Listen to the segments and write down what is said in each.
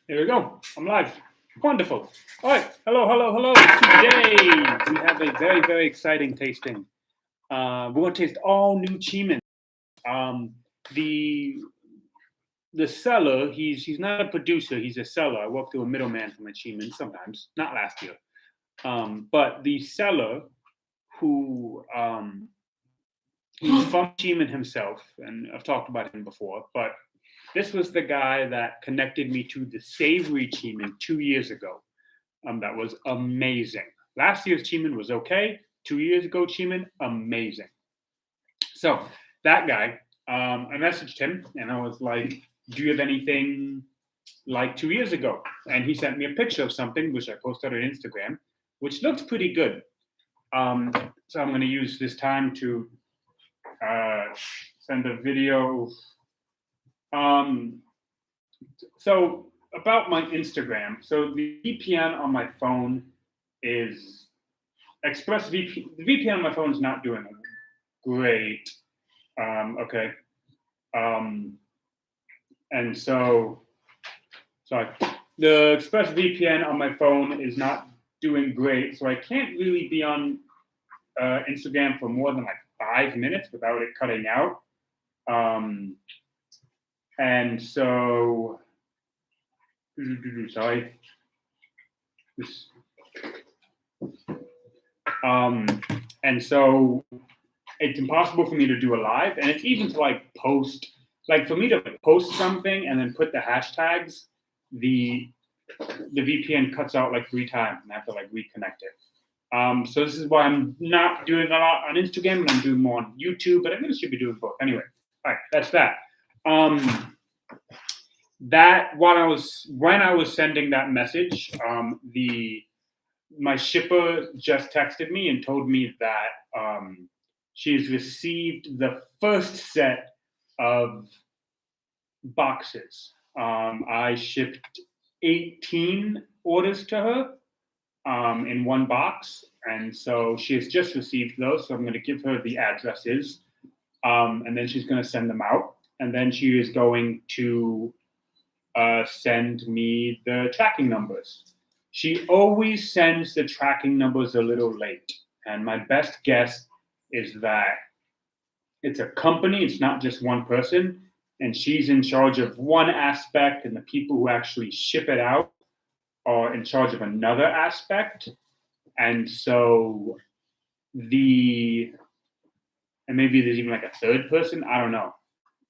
Here we go. I'm live. Wonderful. All right. Hello, hello, hello. Today we have a very, very exciting tasting. We're going to taste all new Qimen. Um, the the seller, he's not a producer. He's a seller. I work through a middleman from a Qimen sometimes. Not last year. But the seller, who he's from Qimen himself, and I've talked about him before. But this was the guy that connected me to the savory Qimen 2 years ago. That was amazing. Last year's Qimen was okay. 2 years ago, Qimen, amazing. So that guy, I messaged him and I was like, "Do you have anything like 2 years ago?" And he sent me a picture of something which I posted on Instagram, which looked pretty good. So I'm going to use this time to send a video. So about my Instagram. So the VPN on my phone is ExpressVPN. The VPN on my phone is not doing great. Okay. And so, sorry, the ExpressVPN on my phone is not doing great. So I can't really be on Instagram for more than like 5 minutes without it cutting out. And so, sorry. And so it's impossible for me to do a live, and it's even to like post, like for me to post something and then put the hashtags, the VPN cuts out like 3 times, and I have to like reconnect it. So this is why I'm not doing a lot on Instagram, and I'm doing more on YouTube. But I really should be doing both anyway. All right, that's that. That when I was sending that message, my shipper just texted me and told me that she's received the first set of boxes. I shipped 18 orders to her in one box, and so she has just received those. So I'm going to give her the addresses, and then she's going to send them out, and then she is going to send me the tracking numbers. She always sends the tracking numbers a little late, and my best guess is that it's a company. It's not just one person, and she's in charge of one aspect, and the people who actually ship it out are in charge of another aspect. And so and maybe there's even like a third person, I don't know.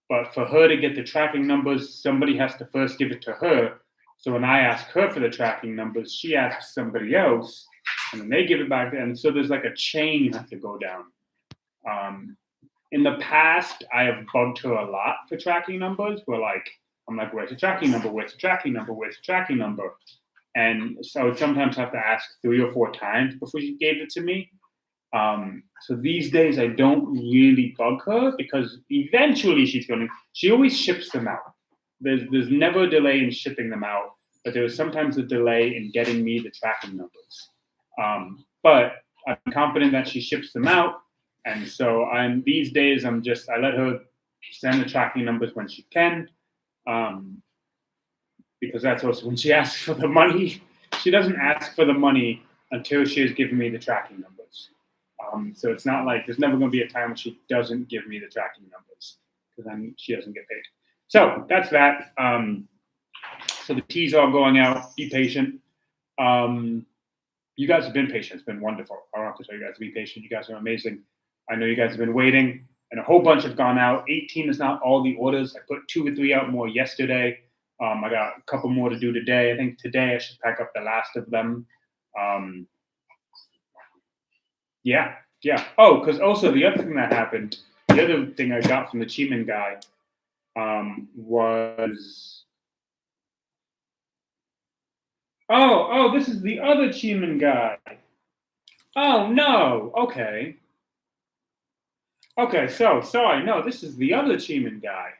But for her to get the tracking numbers, somebody has to first give it to her. So when I ask her for the tracking numbers, she asks somebody else, and then they give it back. And so there's like a chain you have to go down. In the past, I have bugged her a lot for tracking numbers. I'm like, where's the tracking number? Where's the tracking number? Where's the tracking number? And so I would sometimes have to ask 3 or 4 times before she gave it to me. So these days I don't really bug her because eventually she always ships them out. There's never a delay in shipping them out, but there is sometimes a delay in getting me the tracking numbers. But I'm confident that she ships them out. And so these days I let her send the tracking numbers when she can. Because that's also when she asks for the money. She doesn't ask for the money until she has given me the tracking numbers. So it's not like there's never going to be a time when she doesn't give me the tracking numbers because then she doesn't get paid. So that's that. So the teas are going out. Be patient. You guys have been patient. It's been wonderful. I don't have to tell you guys to be patient. You guys are amazing. I know you guys have been waiting, and a whole bunch have gone out. 18 is not all the orders. I put 2 or 3 out more yesterday. I got a couple more to do today. I think today I should pack up the last of them. Yeah. Oh, because also the other thing that happened, the other thing I got from the Qimen guy was, this is the other Qimen guy. Oh no. Okay. So sorry. No, this is the other Qimen guy.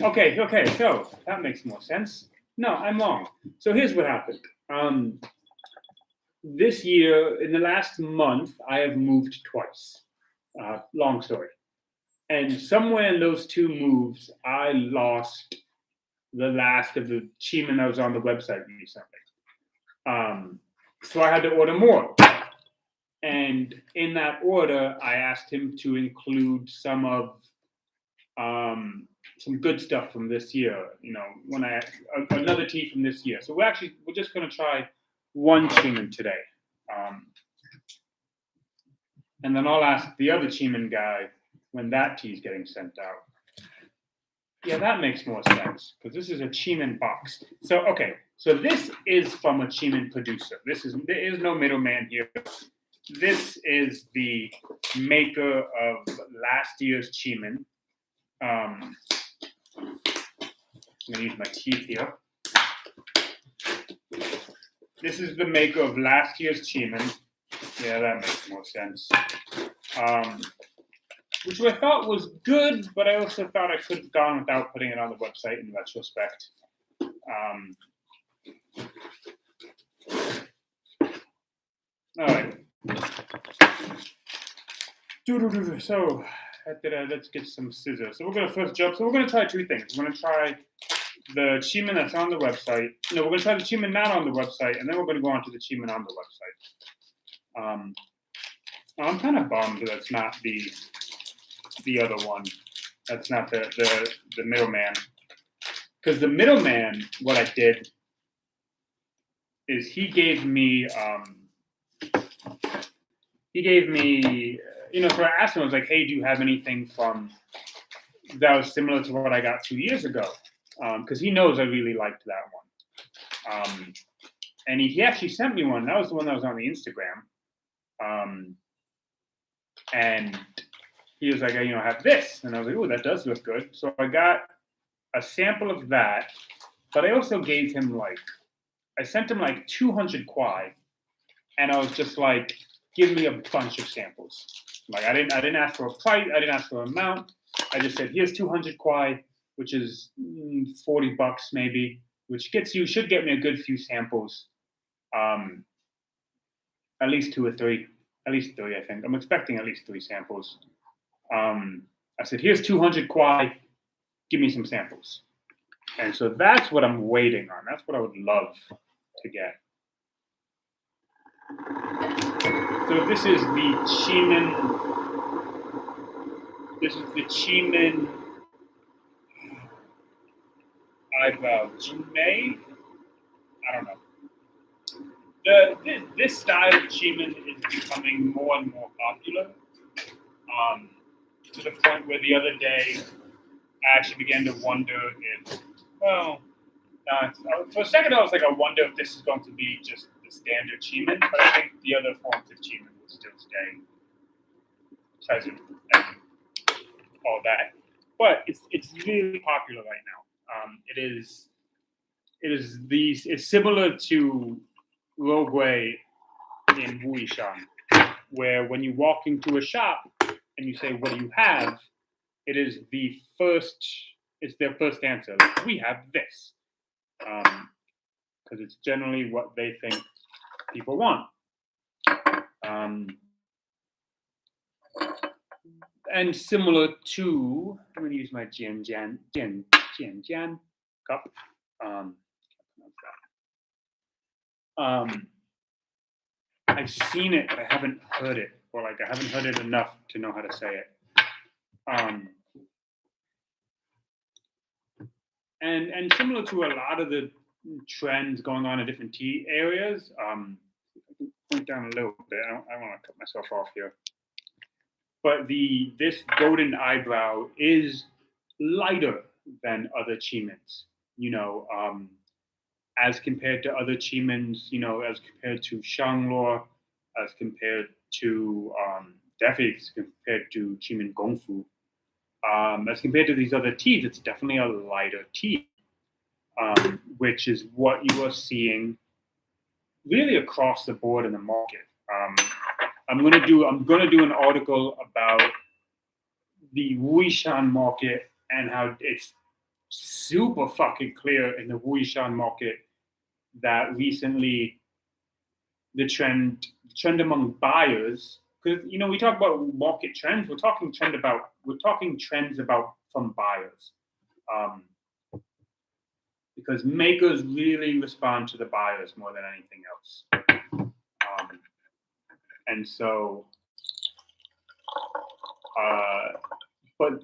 Okay. So that makes more sense. No, I'm wrong. So here's what happened. This year, in the last month, I have moved twice. Long story. And somewhere in those 2 moves, I lost the last of the Qimen that was on the website recently. So I had to order more. And in that order, I asked him to include some of some good stuff from this year. Another tea from this year. So we're just going to try one Qimen today, and then I'll ask the other Qimen guy when that tea is getting sent out. Yeah, that makes more sense because this is a Qimen box. So this is from a Qimen producer. There is no middleman here. This is the maker of last year's Qimen. I'm going to use my teeth here. This is the maker of last year's Qimen. Yeah, that makes more sense. Which I thought was good, but I also thought I could have gone without putting it on the website in retrospect. All right. So let's get some scissors. So we're going to first jump. So we're going to try two things. We're going to try the Qimen that's on the website. No, we're going to try the Qimen not on the website, and then we're going to go on to the Qimen on the website. I'm kind of bummed that's not the other one. That's not the middleman. Because the middleman, what I did is he gave me, so I asked him, I was like, hey, do you have anything that was similar to what I got 2 years ago? Because he knows I really liked that one. And he actually sent me one. That was the one that was on the Instagram. And he was like, I have this. And I was like, oh, that does look good. So I got a sample of that. But I also gave him I sent him 200 kwai. And I was just like, give me a bunch of samples. I didn't ask for a price. I didn't ask for an amount. I just said, here's 200 kwai, which is $40 maybe, which should get me a good few samples. At least 2 or 3. At least 3, I think. I'm expecting at least 3 samples. I said, here's 200 kwai. Give me some samples. And so that's what I'm waiting on. That's what I would love to get. So this is the Qimen. This is the Qimen eyebrow Junmei. I don't know. This style of Qimen is becoming more and more popular. To the point where the other day I actually began to wonder if, for a second I was like, I wonder if this is going to be just the standard Qimen, but I think the other forms of Qimen will still stay present and all that. But it's really popular right now. It's similar to Rogui in Wuishan, where when you walk into a shop and you say, what do you have? It is it's their first answer. We have this. Because it's generally what they think people want. And similar to, I'm going to use my Jianjian cup. I've seen it, but I haven't heard it, or I haven't heard it enough to know how to say it. And similar to a lot of the trends going on in different tea areas, I can point down a little bit. I want to cut myself off here. But this golden eyebrow is lighter than other Qimens. As compared to other Qimens, as compared to Shangluo, as compared to definitely as compared to Qimen Gongfu, as compared to these other teas, it's definitely a lighter tea, which is what you are seeing really across the board in the market. I'm gonna do an article about the Wuishan market and how it's super fucking clear in the Wuishan market that recently the trend among buyers, because we talk about market trends, we're talking trends about from buyers. because makers really respond to the buyers more than anything else. And so, but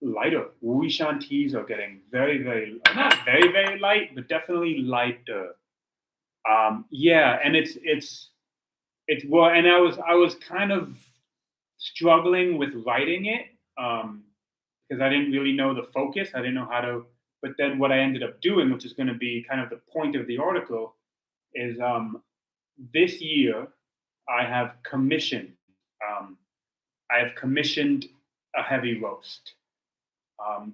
lighter. Wuishan teas are getting not very light, but definitely lighter. Yeah, and it's well, and I was kind of struggling with writing it because I didn't really know the focus. I didn't know how to. But then what I ended up doing, which is going to be kind of the point of the article, is this year I have commissioned. I have commissioned a heavy roast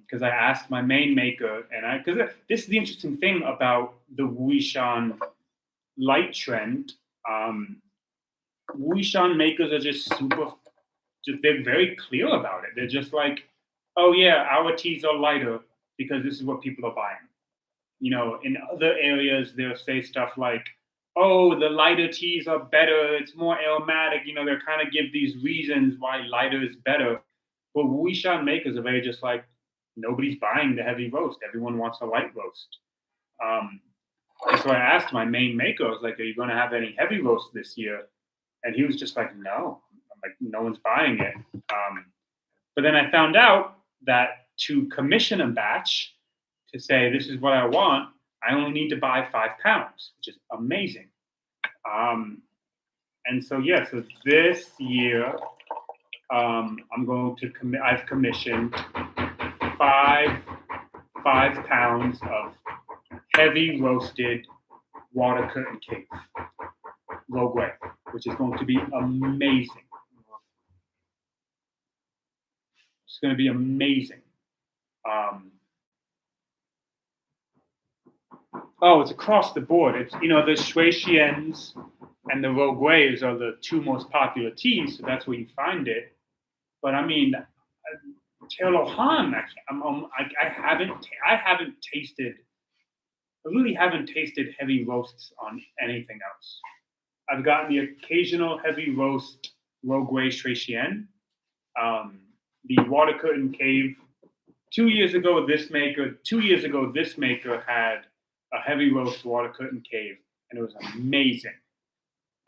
because I asked my main maker, and because this is the interesting thing about the Wuishan light trend. Wuishan makers are just they're very clear about it. They're just like, oh yeah, our teas are lighter because this is what people are buying. In other areas, they'll say stuff like, oh, the lighter teas are better. It's more aromatic. They'll kind of give these reasons why lighter is better. But Wuishan makers are very just like, nobody's buying the heavy roast. Everyone wants a light roast. And so I asked my main maker, I was like, are you going to have any heavy roast this year? And he was just like, no. I'm like, no one's buying it. But then I found out that to commission a batch, to say this is what I want, I only need to buy 5 pounds, which is amazing. And so so this year I'm going to I've commissioned 5 pounds of heavy roasted water curtain cake, Rogue, which is going to be amazing. It's going to be amazing. Oh, it's across the board. It's the Shui Xians and the Rogue are the 2 most popular teas, so that's where you find it. But I mean, Teolohan, I haven't tasted. I really haven't tasted heavy roasts on anything else. I've gotten the occasional heavy roast Rogue Shui Xian, the Water Curtain Cave. 2 years ago, this maker had a heavy roast Water Curtain Cave, and it was amazing.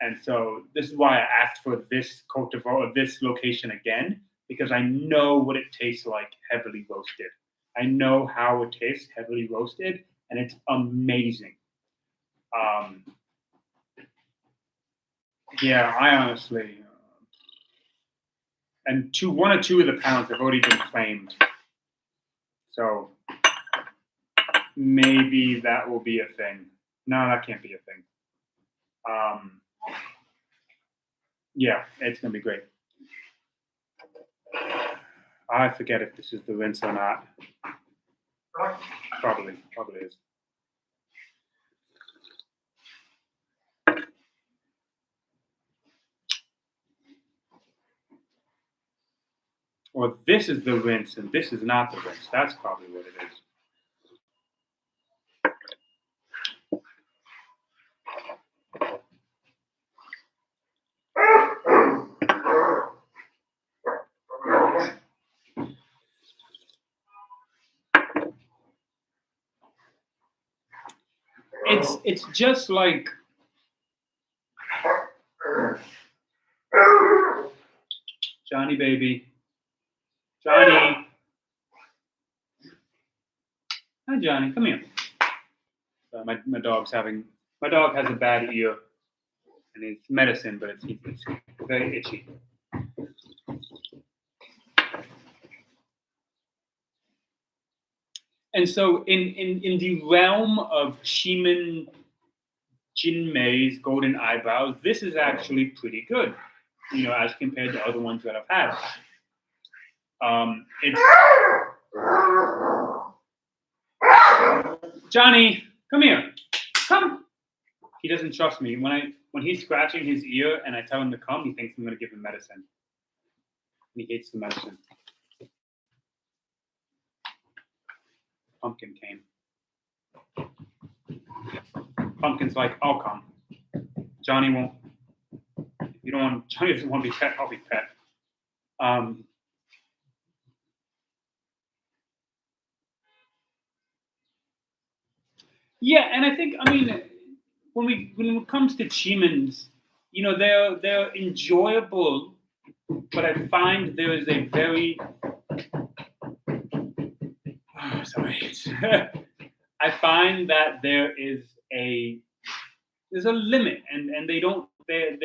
And so this is why I asked for this cultivar or this location again, because I know what it tastes like heavily roasted. I know how it tastes heavily roasted, and it's amazing. Yeah, I honestly, and 1 or 2 of the pounds have already been claimed. So maybe that will be a thing. No, that can't be a thing. Yeah, it's going to be great. I forget if this is the rinse or not. Probably is. Or this is the rinse and this is not the rinse. That's probably what it is. It's just like Johnny baby. Johnny. Hi Johnny, come here. My dog has a bad ear and it's medicine, but it's very itchy. And so in the realm of Qimen Jinmei's golden eyebrows, this is actually pretty good, as compared to other ones that I've had. It's Johnny, come here. Come. He doesn't trust me. When he's scratching his ear and I tell him to come, he thinks I'm going to give him medicine. And he hates the medicine. Pumpkin came. Pumpkin's like, I'll come. Johnny won't. Johnny doesn't want to be pet. I'll be pet. Yeah, and I think when it comes to Chimens, they're enjoyable, but I find there is a very sorry. I find that there's a limit, and they don't there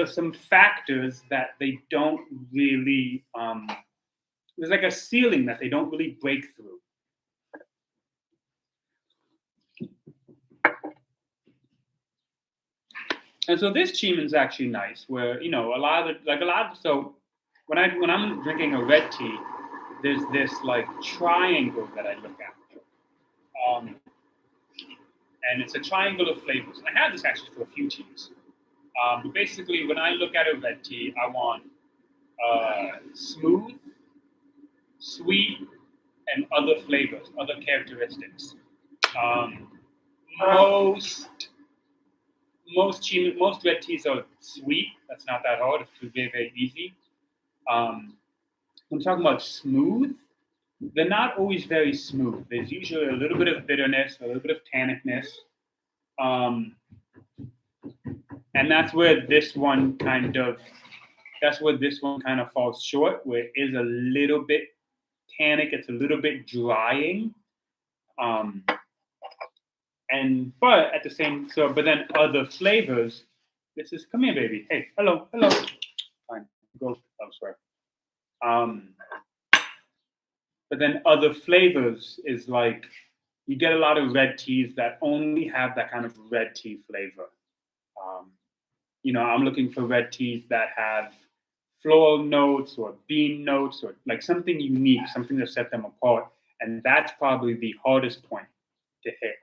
are some factors that they don't really there's like a ceiling that they don't really break through. And so this Chimen's actually nice, where so when I'm drinking a red tea, there's this like triangle that I look at, and it's a triangle of flavors. And I had this actually for a few teas. But basically, when I look at a red tea, I want smooth, sweet, and other flavors, other characteristics. Um, most most red teas are sweet. That's not that hard. It's very very easy. Um, I'm talking about smooth. They're not always very smooth. There's usually a little bit of bitterness, a little bit of tannicness, um, and that's where this one kind of falls short. Where it is a little bit tannic. It's a little bit drying. Um, and but at the same but then other flavors. This is come here, baby. Hey, hello, hello. Fine, go elsewhere. Um, but then other flavors is like you get a lot of red teas that only have that kind of red tea flavor. Um, I'm looking for red teas that have floral notes or bean notes or like something unique, something to set them apart. And that's probably the hardest point to hit.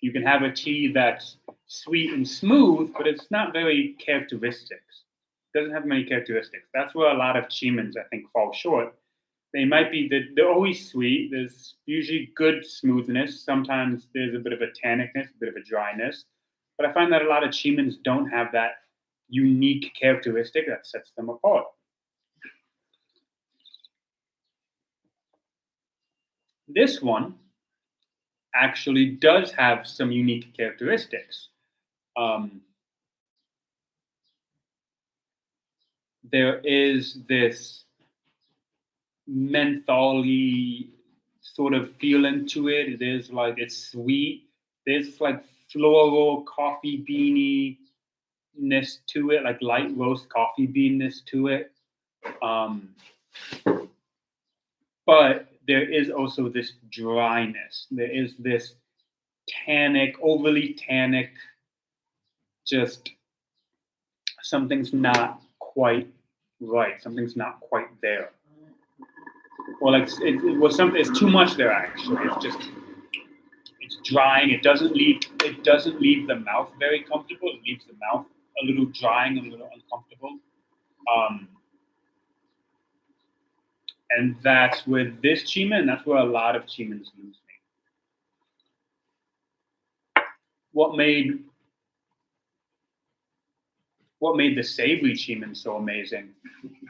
You can have a tea that's sweet and smooth, but it's not very characteristic. It doesn't have many characteristics. That's where a lot of Chimens, I think, fall short. They're always sweet. There's usually good smoothness. Sometimes there's a bit of a tannicness, a bit of a dryness. But I find that a lot of Chimens don't have that unique characteristic that sets them apart. This one actually does have some unique characteristics. Um, there is this mentholy sort of feeling to it. It is like it's sweet. There's like floral coffee beaniness to it, like light roast coffee beanness to it. Um, but there is also this dryness. There is this overly tannic, just something's not quite right. Something's not quite there. Or like it was something. It's too much there. Actually, it's drying. It doesn't leave the mouth very comfortable. It leaves the mouth a little drying, a little uncomfortable. Um, and that's with this Qimen. That's where a lot of Qimens lose me. What made what made the savory Qimen so amazing?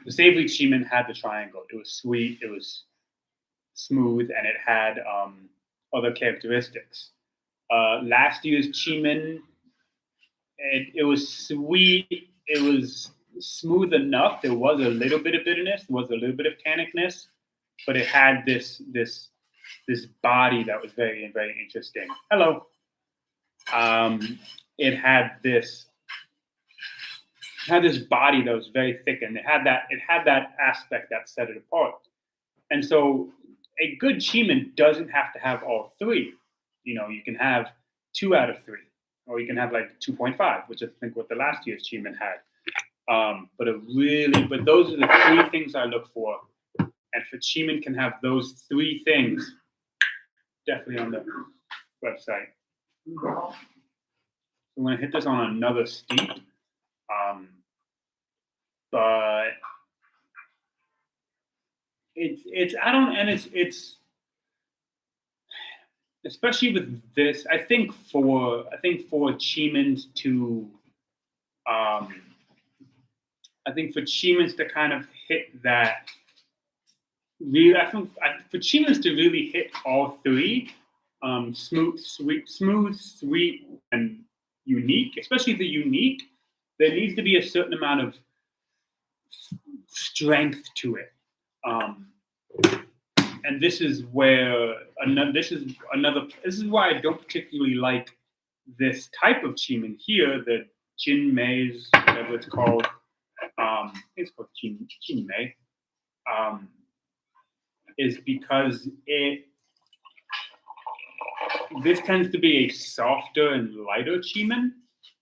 The savory Qimen had the triangle. It was sweet. It was smooth, and it had other characteristics. Last year's Qimen, it was sweet. It was smooth enough. There was a little bit of bitterness. There was a little bit of tannicness, but it had this body that was very very interesting. Hello. It had this body that was very thick, and it had that aspect that set it apart. And so, a good Qimen doesn't have to have all three. You can have 2 out of 3, or you can have like 2.5, which I think what the last year's Qimen had. But those are the 3 things I look for. And if a Qimen can have those 3 things, definitely on the website. I'm going to hit this on another steep. But it's I don't and it's especially with this. I think for Chimens to I think for Chimens to kind of hit that. For Chimens to really hit all 3, smooth, sweet, and unique. Especially the unique, there needs to be a certain amount of strength to it. Um, and this is where this is why I don't particularly like this type of Qimen here, the Jin Mei's, whatever it's called. It's called Jin Mei. Is because this tends to be a softer and lighter Qimen,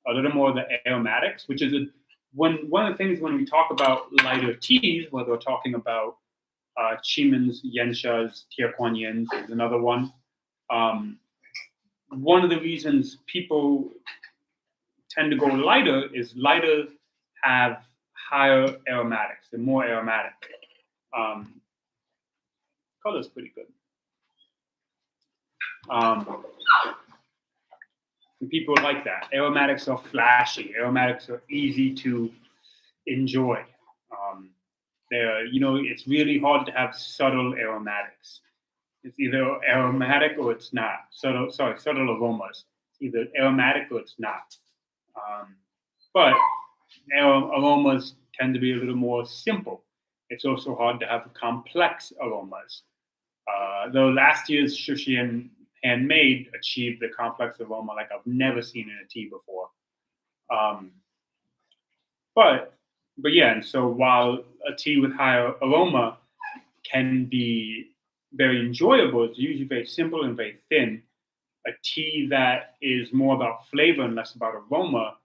a little more of the aromatics, which is one of the things when we talk about lighter teas, whether we're talking about Qimens, Yanshas, Tierquanyens is another one. One of the reasons people tend to go lighter is lighter have higher aromatics. They're more aromatic. Color's pretty good. And people like that. Aromatics are flashy. Aromatics are easy to enjoy. It's really hard to have subtle aromatics. It's either aromatic or it's not. Subtle aromas. It's either aromatic or it's not. But aromas tend to be a little more simple. It's also hard to have complex aromas. Though last year's sushi and handmade achieved the complex aroma like I've never seen in a tea before. But yeah, and so while a tea with higher aroma can be very enjoyable, it's usually very simple and very thin. A tea that is more about flavor and less about aroma,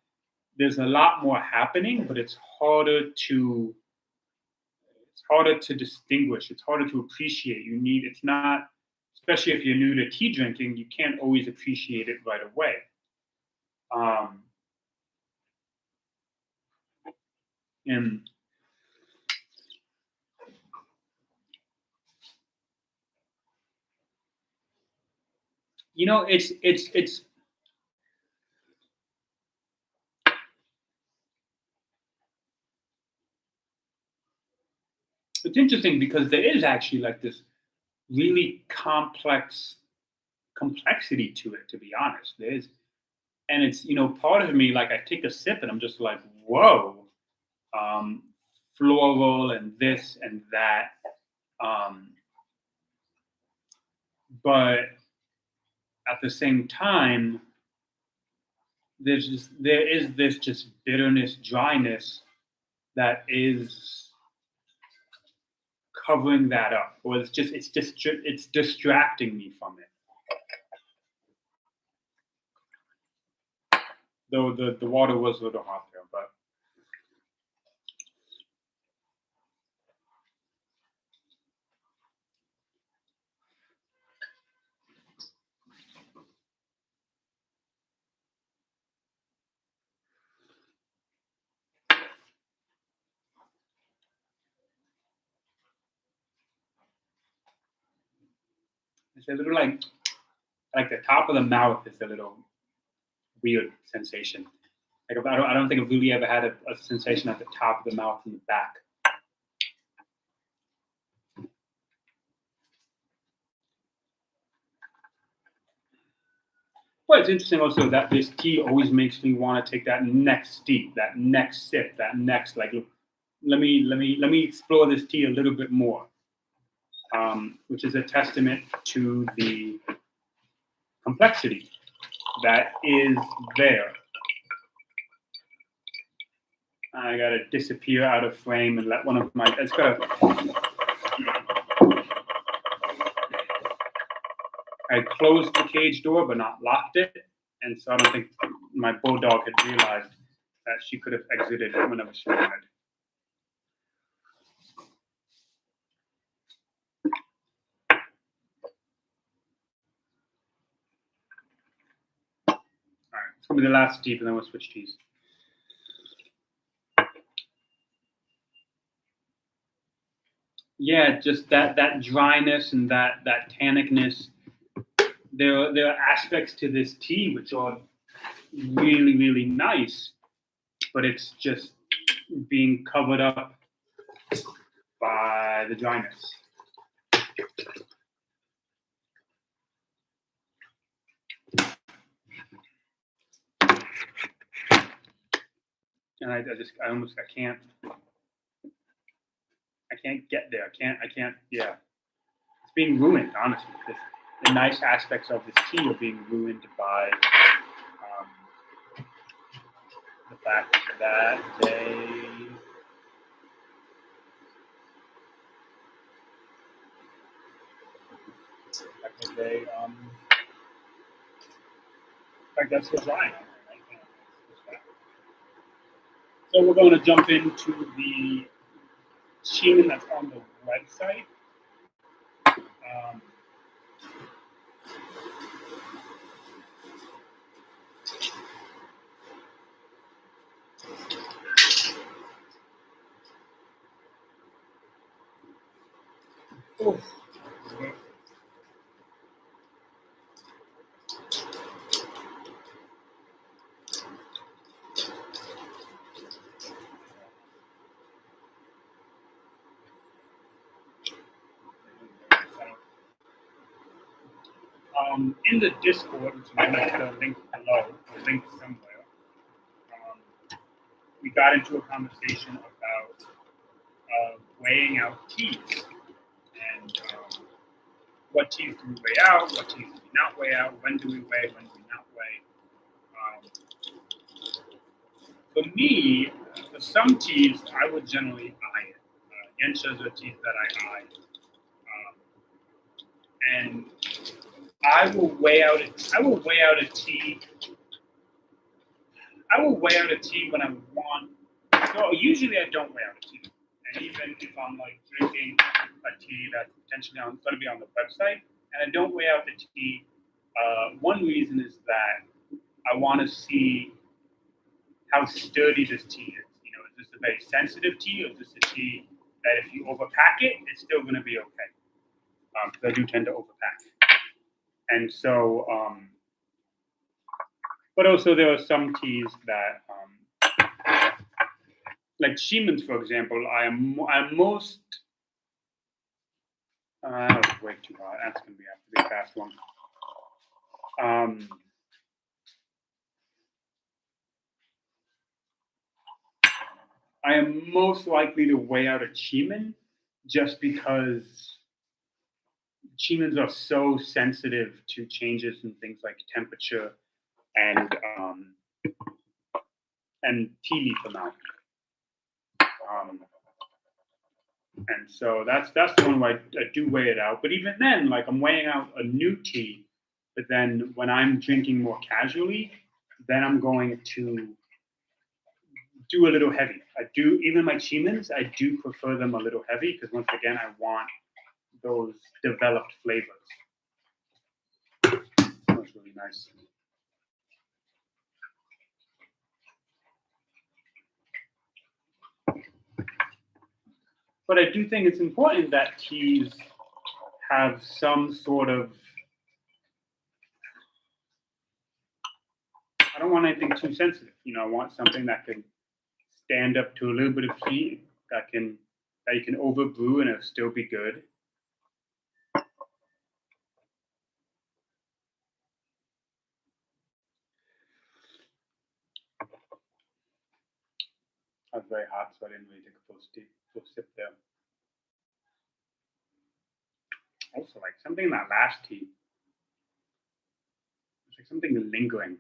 there's a lot more happening, but it's harder to distinguish. It's harder to appreciate. It's not, especially if you're new to tea drinking, you can't always appreciate it right away. And it's interesting because there is actually like this really complex complexity to it. To be honest, there is, and it's part of me like I take a sip and I'm just like whoa, um, floral and this and that. Um, but at the same time, there is this just bitterness, dryness that is covering that up, or it's distracting me from it. Though the water was a little hot there, but it's a little like the top of the mouth is a little weird sensation. Like I don't think I've really ever had a sensation at the top of the mouth and the back. Well, it's interesting also that this tea always makes me want to take that next steep, that next sip, that next like. Let me explore this tea a little bit more, which is a testament to the complexity that is there. I gotta disappear out of frame and let one of my. It's gotta. I closed the cage door but not locked it, and so I don't think my bulldog had realized that she could have exited whenever she wanted. All right, it's gonna be the last steep, and then we'll switch teas. Yeah, just that dryness and that tannicness. There are aspects to this tea which are really really nice, but it's just being covered up by the dryness. and I can't get there. I can't. Yeah, it's being ruined. Honestly, the nice aspects of this tea are being ruined by the fact that they I guess they're drying. So we're going to jump into the Qimen that's on the website. Oh. In the Discord, which I'm going to put a link below, a link somewhere, we got into a conversation about weighing out teas and what teas do we weigh out, what teas do we not weigh out, when do we weigh, when do we not weigh. For me, for some teas, I would generally eye it. Yenchas are teas that I eye. And I will weigh out a tea. I will weigh out a tea when I want. So usually I don't weigh out a tea. And even if I'm like drinking a tea that's potentially going to be on the website, and I don't weigh out the tea, one reason is that I want to see how sturdy this tea is. You know, is this a very sensitive tea, or is this a tea that if you overpack it, it's still going to be okay? Because I do tend to overpack. And so, but also there are some teas that, like Qimen's, for example, I'm most. That was way too hot. That's going to be after the fast one. I am most likely to weigh out a Qimen just because Qimens are so sensitive to changes in things like temperature and tea leaf amount. And so that's the one where I do weigh it out. But even then, like I'm weighing out a new tea, but then when I'm drinking more casually, then I'm going to do a little heavy. I do, even my Qimens, I do prefer them a little heavy because once again, I want those developed flavors. That's really nice. But I do think it's important that teas have some sort of. I don't want anything too sensitive. You know, I want something that can stand up to a little bit of heat, that you can overbrew and it'll still be good. I was very hot, so I didn't really take a full sip there. Also, like something in that last tea, it's like something lingering.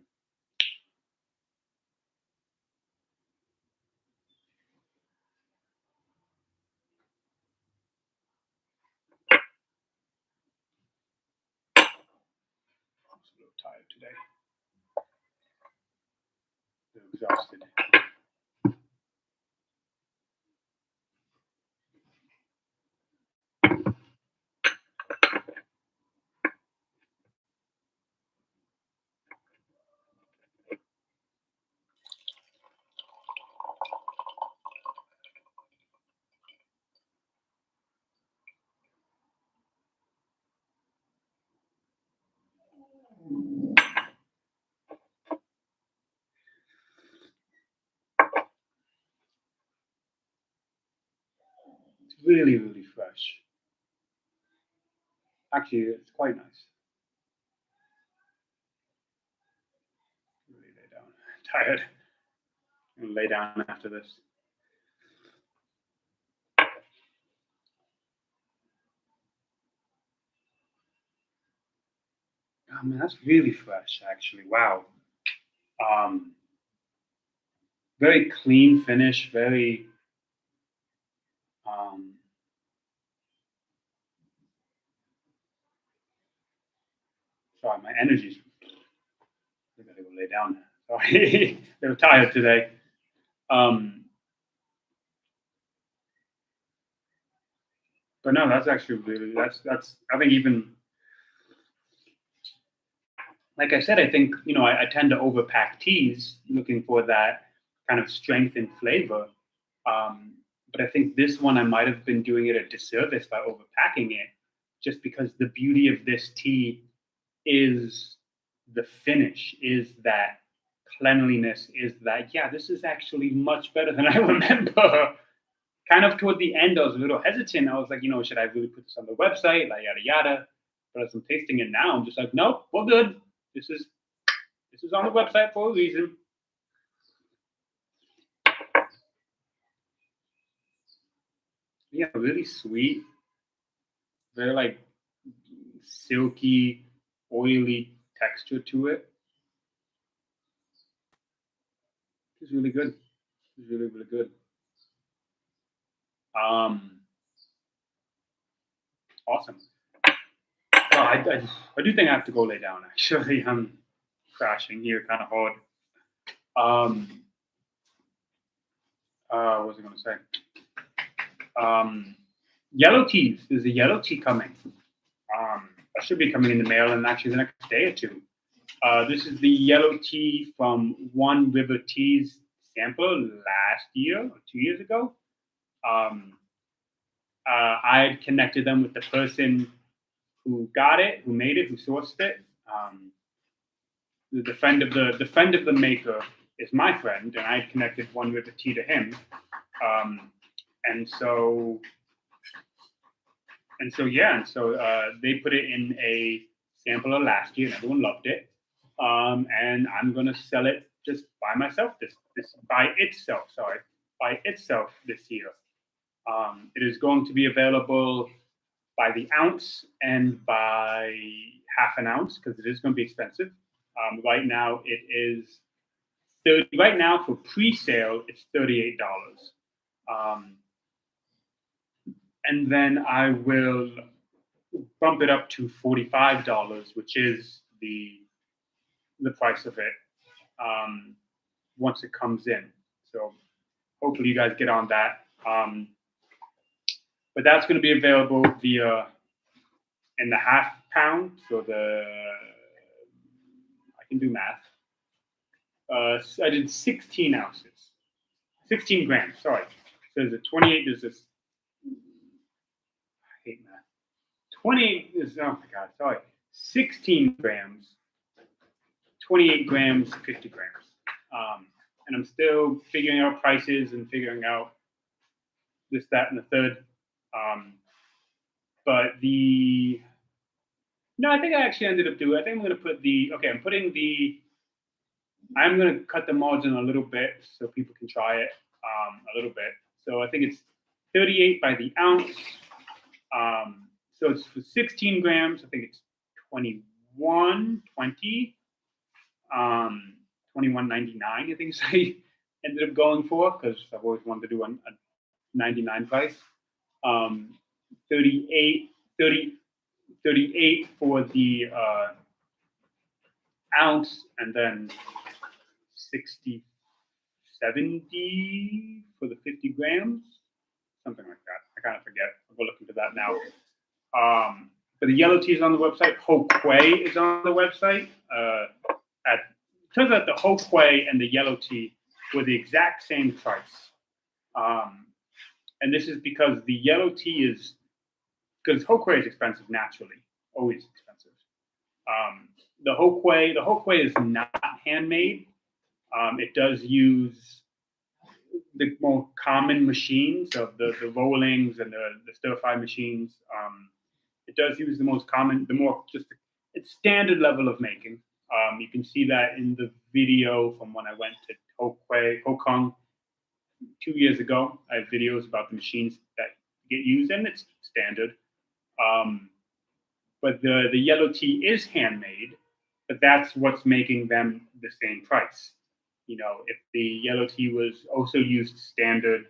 I'm a little tired today. A little exhausted. It's really, really fresh. Actually, it's quite nice. Really lay down. Tired. I'm gonna lay down after this. Oh man, that's really fresh, actually. Wow. Um, very clean finish. Very. Um, sorry, my energy's. I gotta go lay down. Sorry, they were tired today. Um, but no, that's actually really that's. I think even like I said, I think I tend to overpack teas, looking for that kind of strength and flavor. Um, but I think this one I might have been doing it a disservice by overpacking it, just because the beauty of this tea is the finish, is that cleanliness, is that this is actually much better than I remember. Kind of toward the end, I was a little hesitant. I was like, should I really put this on the website? Like yada yada. But as I'm tasting it now, I'm just like, nope, we're good. This is on the website for a reason. Yeah, really sweet, very like silky, oily texture to it. It's really good. It's really, really good. Um, awesome. Well, I do think I have to go lay down. Actually, I'm crashing here kind of hard. Um, what was I going to say? Yellow teas. There's a yellow tea coming. That should be coming in the mail in actually the next day or two. This is the yellow tea from One River Teas sample last year or 2 years ago. Um, I had connected them with the person who got it, who made it, who sourced it. The friend of the maker is my friend, and I had connected One River Tea to him. Um, and so they put it in a sampler last year, and everyone loved it. And I'm gonna sell it just by myself by itself this year. It is going to be available by the ounce and by half an ounce because it is going to be expensive. Right now, it is 30. Right now, for pre-sale, it's $38. Um, and then I will bump it up to $45, which is the price of it once it comes in. So hopefully you guys get on that. But that's going to be available via in the half pound. So I can do math. I did 16 ounces, 16 grams. Sorry. So there's a 28. There's this. I hate math. 28 is oh my god. Sorry. 16 grams, 28 grams, 50 grams. And I'm still figuring out prices and figuring out this, that, and the third. But I think I actually ended up doing. I think I'm going to put I'm going to cut the margin a little bit so people can try it a little bit. So I think it's 38 by the ounce. So it's for 16 grams. I think it's 21.20, 21.99. I think I ended up going for because I've always wanted to do a 99 price. 38, 30, 38 for the ounce, and then 60, 70 for the 50 grams, something like that. I kind of forget. I'll go look into that now. But the yellow tea is on the website. Ho Quay is on the website. Turns out the Ho Quay and the yellow tea were the exact same price. And this is because the yellow tea is because Ho Quay is expensive naturally, always expensive. The Ho Quay is not handmade. It does use the more common machines of the rollings and the stir fry machines. It does use the most common, it's standard level of making. You can see that in the video from when I went to Hokong 2 years ago. I have videos about the machines that get used, and it's standard. But the yellow tea is handmade, but that's what's making them the same price. If the yellow tea was also used standard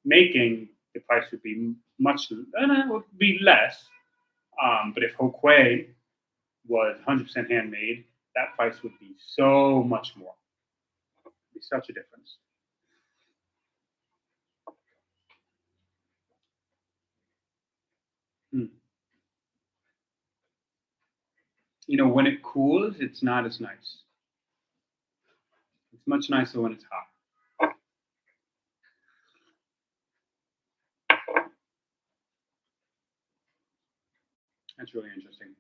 making, the price would be would be less. But if Hokui was 100% handmade, that price would be so much more. It'd be such a difference. Hmm. When it cools, it's not as nice. It's much nicer when it's hot. That's really interesting.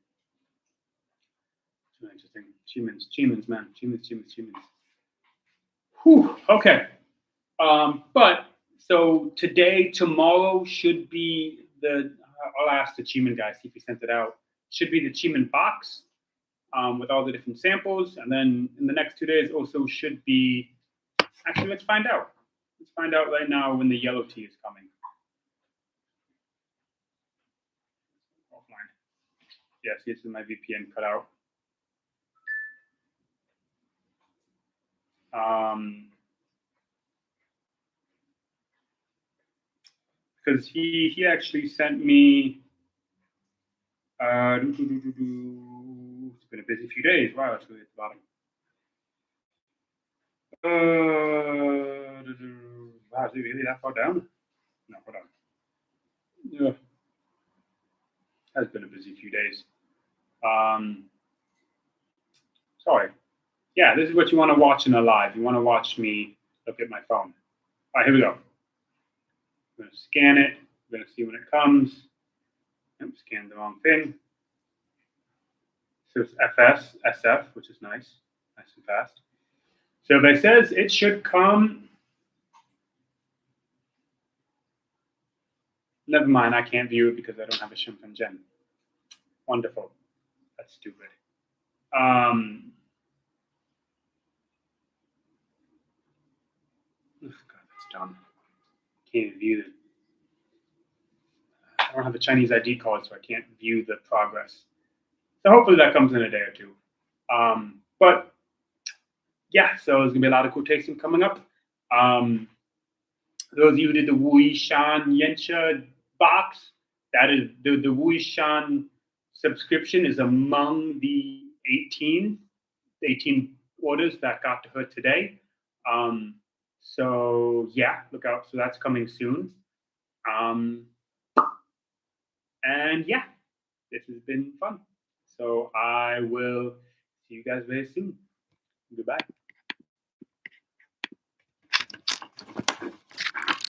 It's really interesting. Qimen's, man. Qimen's. Whew. Okay. But so today, tomorrow should be the. I'll ask the Qimen guy, see if he sent it out. Should be the Qimen box with all the different samples, and then in the next 2 days also should be. Actually, let's find out. Let's find out right now when the yellow tea is coming. Offline. Yes, this is my VPN cut out. Because he actually sent me. It's been a busy few days. Wow, that's really at the bottom. Wow, is it really that far down? No, hold on. Yeah, has been a busy few days. Sorry. Yeah, this is what you want to watch in a live. You want to watch me look at my phone. All right, here we go. I'm going to scan it. I'm going to see when it comes. Nope, scanned the wrong thing. So it's SF, which is nice and fast. So if it says it should come, never mind, I can't view it because I don't have a Shenzhen. Wonderful. That's stupid. God, that's dumb. Can't even view it. I don't have a Chinese ID card, so I can't view the progress. So hopefully that comes in a day or two. But yeah, so there's gonna be a lot of cool tasting coming up. Those of you who did the Wui Shan Yensha box, that is the Wui Shan subscription is among the 18 orders that got to her today. So yeah, look out. So that's coming soon. And yeah, this has been fun. So I will see you guys very soon. Goodbye.